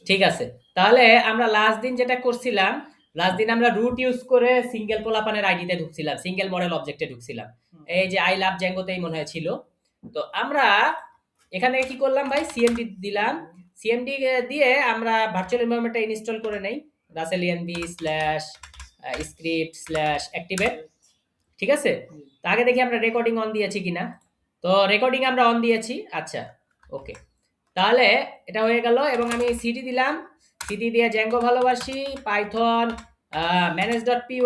ঠিক আছে, তাহলে আমরা লাস্ট দিন যেটা করছিলাম, লাস্ট দিন আমরা রুট ইউজ করে সিঙ্গেল পোলাপানের আইডিতে ঢুকছিলাম, সিঙ্গেল মডেল অবজেক্টে ঢুকছিলাম। এই যে আই লাভ জ্যাঙ্গোতেই মনে হয় ছিল। তো আমরা এখানে কি করলাম ভাই, সিএমডি দিলাম। সিএমডি দিয়ে আমরা ভার্চুয়াল এনভায়রনমেন্টটা ইনস্টল করে নেই, রাসেল ENV slash script slash activate. ঠিক আছে, তো আগে দেখি আমরা রেকর্ডিং অন দিয়েছি কিনা। তো রেকর্ডিং আমরা অন দিয়েছি, আচ্ছা ওকে। তাহলে এটা হয়ে গেল এবং আমি সিডি দিলাম, সিডি দিয়ে জ্যাঙ্গো ভালোবাসি পাইথন manage.py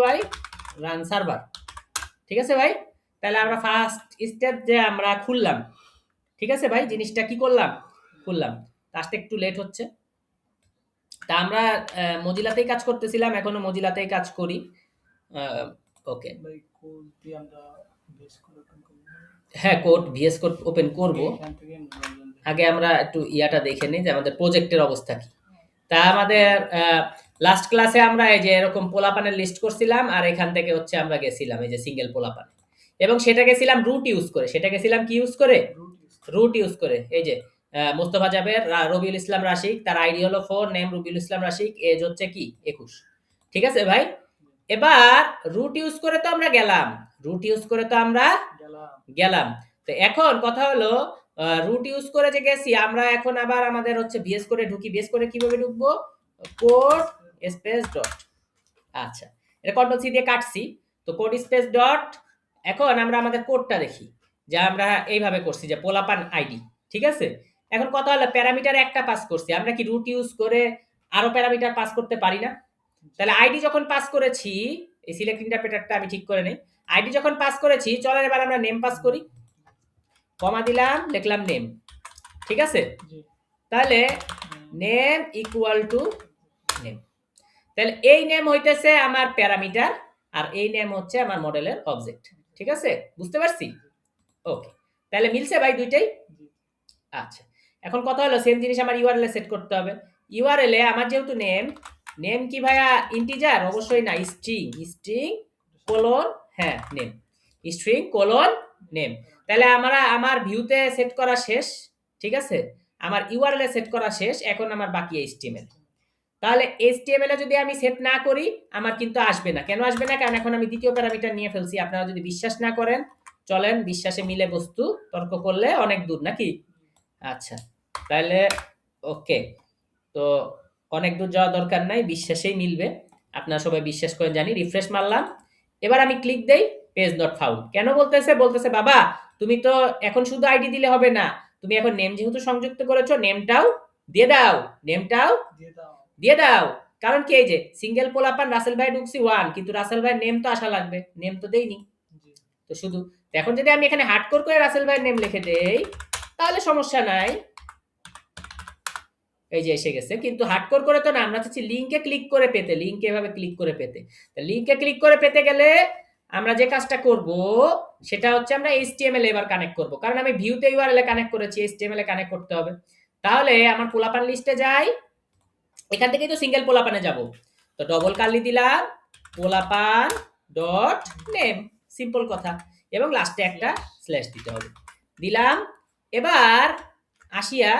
রান সার্ভার। ঠিক আছে ভাই, তাহলে আমরা ফার্স্ট স্টেপ যে আমরা খুললাম, ঠিক আছে ভাই, জিনিসটা কি করলাম, খুললাম। কাজটা একটু লেট হচ্ছে, তা আমরা মজিলাতেই কাজ করতেছিলাম, এখনো মজিলাতেই কাজ করি। ওকে, হ্যাঁ কোড ভিএস কোড ওপেন করব। আগে আমরা একটু ইয়াটা দেখে নিই যে আমাদের প্রজেক্টের অবস্থা কি। তা আমাদের লাস্ট ক্লাসে আমরা এই যে এরকম পোলাপানের লিস্ট করছিলাম, আর এখান থেকে হচ্ছে আমরা গেছিলাম এই যে সিঙ্গেল পোলাপান, এবং সেটা গেছিলাম রুট ইউজ করে। সেটা গেছিলাম কি ইউজ করে, রুট ইউজ করে। এই যে মোস্তফা জাবের, রবিউল ইসলাম রাশিক, তার আইডি হলো 4, নেম রবিউল ইসলাম রাশিক, এজ হচ্ছে কি 21। ঠিক আছে ভাই, এবার রুট ইউজ করে তো আমরা গেলাম, রুট ইউজ করে তো আমরা গেলাম। তো এখন কথা হলো রুট ইউজ করে যে গেছি আমরা, এখন আবার আমাদের হচ্ছে ভিএস করে ঢুকি। ভিএস করে কিভাবে ঢুকবো, কোড স্পেস ডট, আচ্ছা এটা কন্ট্রোল সি দিয়ে কাটছি। তো কোড স্পেস ডট, এখন আমরা আমাদের কোডটা দেখি যে আমরা এইভাবে করছি যে পোলাপান আইডি। ঠিক আছে, এখন কথা হলো প্যারামিটার একটা পাস করছি, আমরা কি রুট ইউজ করে আরো প্যারামিটার পাস করতে পারি না? তাহলে আইডি যখন পাস করেছি, এই সিলেক্ট ইন্টারপ্রেটারটা আমি ঠিক করে নেই। আইডি যখন পাস করেছি, চলেন এবার আমরা নেম পাস করি, কমা দিলাম, লিখলাম নেম। ঠিক আছে, তাহলে নেম ইকুয়াল টু নেম, তাহলে এই নেম হইতেছে আমার প্যারামিটার, আর এই নেম হচ্ছে আমার মডেলের অবজেক্ট। ঠিক আছে, বুঝতে পারছি? ওকে, তাহলে মিলছে ভাই দুইটাই। আচ্ছা, এখন কথা হলো সেম জিনিস আমার ইউআরএল এ সেট করতে হবে। ইউআরএল এ আমার যেহেতু নেম, নেম কি ভাইয়া ইন্টিজার? অবশ্যই না, স্ট্রিং, স্ট্রিং কোলন, হ্যাঁ নেম, স্ট্রিং কোলন নেম। তাহলে আমরা আমার ভিউতে সেট করা শেষ। ঠিক আছে, আমার ইউআরএল এ সেট করা শেষ, এখন আমার বাকি এইচটিএমএল। তাহলে এইচটিএমএল এ যদি আমি সেট না করি আমার কিন্তু আসবে না। কেন আসবে না? কারণ এখন আমি দ্বিতীয় প্যারামিটার নিয়ে ফেলছি। আপনারা যদি বিশ্বাস না করেন, চলেন বিশ্বাসে মিলে বস্তু, তর্ক করলে অনেক দূর নাকি। আচ্ছা, তাহলে ওকে, তো অনেক দূর যাওয়া দরকার নাই, বিশ্বাসেই মিলবে। আপনারা সবাই বিশ্বাস করেন জানি। রিফ্রেশ মারলাম, এবার আমি ক্লিক দেই, পেজ নট ফাউন্ড। কেন বলতেছে? বলতেছে বাবা তুমি তো এখন শুধু আইডি দিলে হবে না, তুমি এখন নেম যেহেতু সংযুক্ত করেছো, নেমটাও দিয়ে দাও, নেমটাও দিয়ে দাও। কারণ কি, এই যে সিঙ্গেল পোলাপান রাসেল ভাই ঢুকছি 1, কিন্তু রাসেল ভাইয়ের নেম তো আসা লাগবে, নেম তো দেইনি। তো শুধু এখন যদি আমি এখানে হার্ডকোর করে রাসেল ভাইয়ের নেম লিখে দেই তাহলে সমস্যা নাই, এই যে এসে গেছে। কিন্তু হার্ডকোর করে তো না, আমরা চাচ্ছি লিংকে ক্লিক করে পেতে, লিংকে এভাবে ক্লিক করে পেতে। লিংকে ক্লিক করে পেতে গেলে আমরা যে কাজটা করব সেটা হচ্ছে আমরা এইচটিএমএল এবার কানেক্ট করব, কারণ আমি ভিউতে ইউআরএল এ কানেক্ট করেছি, এইচটিএমএল এ কানেক্ট করতে হবে। তাহলে আমার পোলাপান লিস্টে যাই, এখান থেকেই তো সিঙ্গেল পোলাপানে যাব। তো ডবল কার্লি দিলাম, পোলাপান ডট নেম, সিম্পল কথা, এবং লাস্টে একটা স্ল্যাশ দিতে হবে, দিলাম। এবার আসিয়া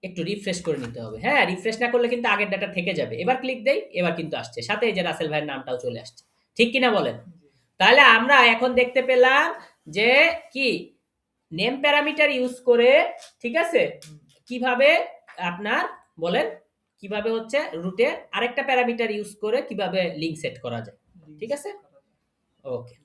একটু রিফ্রেশ করে নিতে হবে। হ্যাঁ, রিফ্রেশ না করলে কিন্তু আগের ডাটা থেকে যাবে। এবার ক্লিক দেই, এবার কিন্তু আসছে, সাথে এই যে রাসেল ভাইয়ের নামটাও চলে আসছে। ঠিক কিনা বলেন? তাহলে আমরা এখন দেখতে পেলাম যে কি নেম প্যারামিটার ইউজ করে, ঠিক আছে, কিভাবে আপনার বলেন কিভাবে হচ্ছে রুটে আরেকটা প্যারামিটার ইউজ করে কিভাবে লিংক সেট করা যায়। ঠিক আছে, ওকে।